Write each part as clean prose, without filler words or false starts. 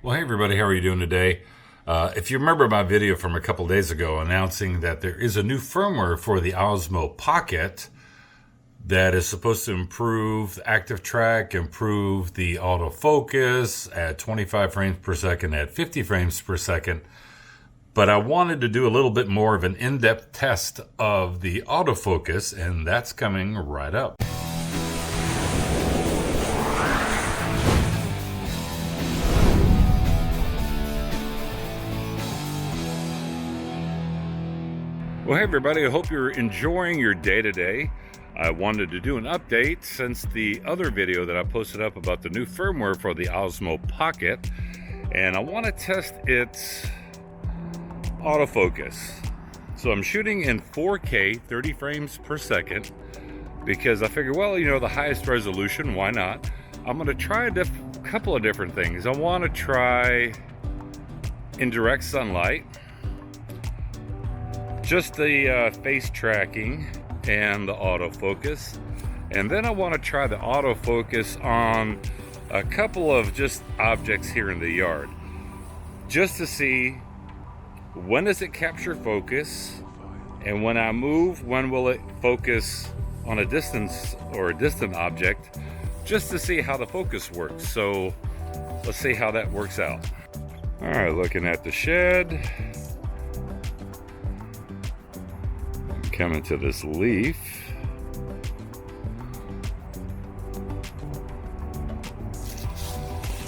Well, hey everybody, how are you doing today? If you remember my video from a couple days ago announcing that there is a new firmware for the Osmo Pocket that is supposed to improve active track, improve the autofocus at 25 frames per second, at 50 frames per second. But I wanted to do a little bit more of an in-depth test of the autofocus, and that's coming right up. Well, hey everybody, I hope you're enjoying your day today. I wanted to do an update since the other video that I posted up about the new firmware for the Osmo Pocket, and I want to test its autofocus. So I'm shooting in 4K 30 frames per second because I figure, well, you know, the highest resolution, why not? I'm going to try a couple of different things. I want to try in direct sunlight, just the face tracking and the autofocus, and then I want to try the autofocus on a couple of just objects here in the yard, just to see when does it capture focus, and when I move, when will it focus on a distance or a distant object, just to see how the focus works. So let's see how that works out. All right, looking at the shed. Coming to this leaf.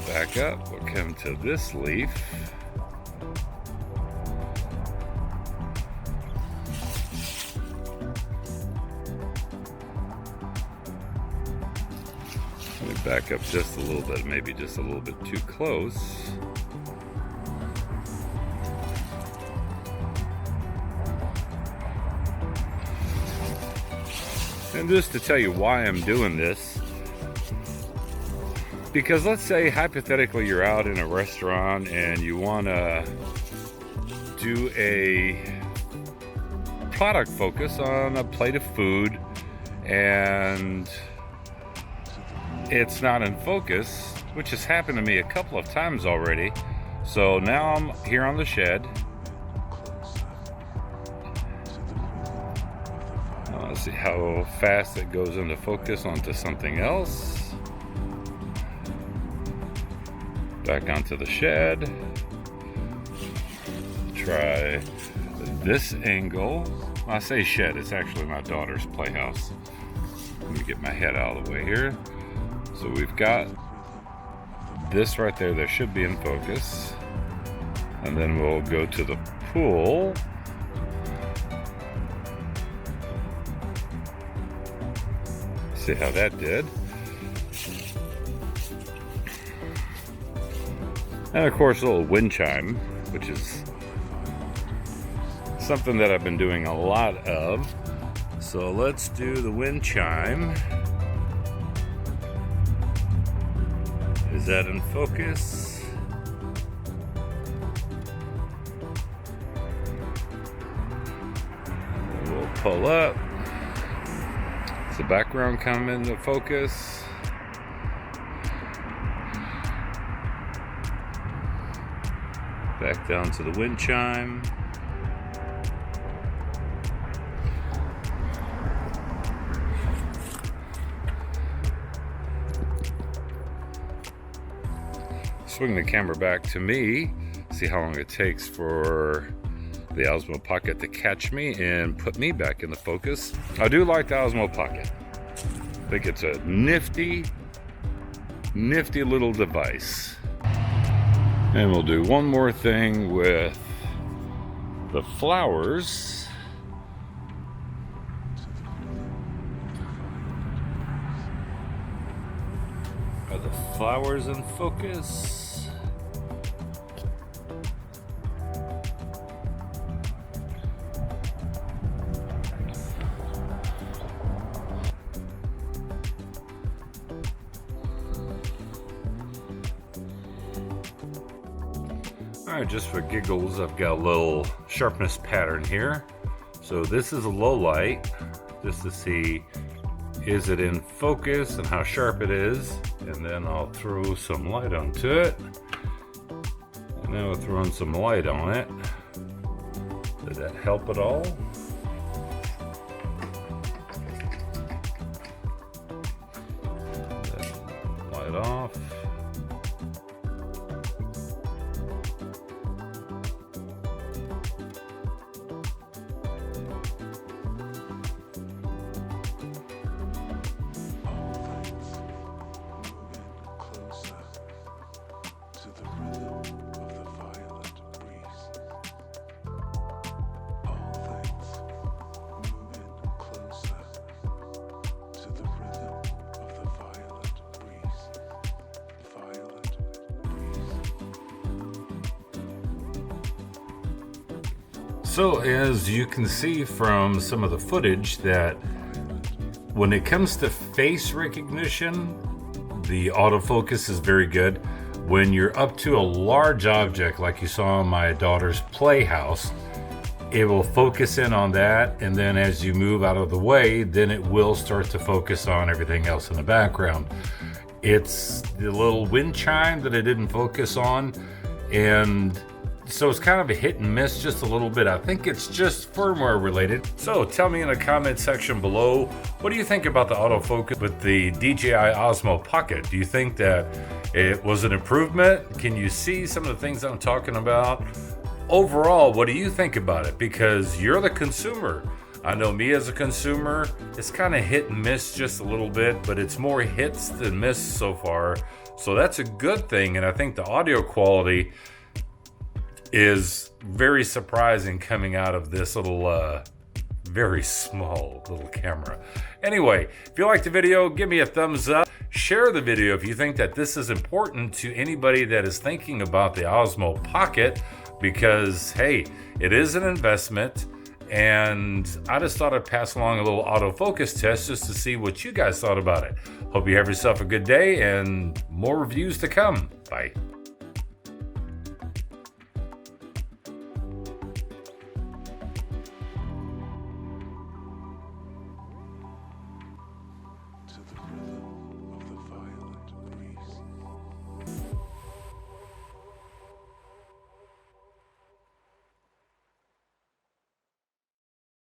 Back up, we'll come to this leaf. Let me back up just a little bit, maybe just a little bit too close. And just to tell you why I'm doing this, because let's say hypothetically you're out in a restaurant and you want to do a product focus on a plate of food and it's not in focus, which has happened to me a couple of times already. So now I'm here on the shed. Let's see how fast it goes into focus onto something else. Back onto the shed. Try this angle. I say shed, it's actually my daughter's playhouse. Let me get my head out of the way here. So we've got this right there that should be in focus. And then we'll go to the pool. See how that did. And of course a little wind chime, which is something that I've been doing a lot of. So let's do the wind chime. Is that in focus? We'll pull up. Is the background coming into focus? Back down to the wind chime. Swing the camera back to me, see how long it takes for the Osmo Pocket to catch me and put me back in the focus. I do like the Osmo Pocket. I think it's a nifty little device. And we'll do one more thing with the flowers. Are the flowers in focus? Alright, just for giggles, I've got a little sharpness pattern here. So this is a low light, just to see is it in focus and how sharp it is, and then I'll throw some light onto it. Now we're throwing some light on it. Did that help at all? Light off. So as you can see from some of the footage, that when it comes to face recognition, the autofocus is very good. When you're up to a large object like you saw in my daughter's playhouse, it will focus in on that, and then as you move out of the way, then it will start to focus on everything else in the background. It's the little wind chime that it didn't focus on, and so it's kind of a hit and miss just a little bit. I think it's just firmware related. So tell me in the comment section below, what do you think about the autofocus with the DJI Osmo Pocket? Do you think that it was an improvement? Can you see some of the things I'm talking about? Overall, what do you think about it? Because you're the consumer. I know me as a consumer, it's kind of hit and miss just a little bit, but it's more hits than miss so far. So that's a good thing. And I think the audio quality is very surprising coming out of this little very small little camera. Anyway, if you liked the video, give me a thumbs up. Share the video if you think that this is important to anybody that is thinking about the Osmo Pocket, because hey, it is an investment, and I just thought I'd pass along a little autofocus test just to see what you guys thought about it. Hope you have yourself a good day and more reviews to come. Bye.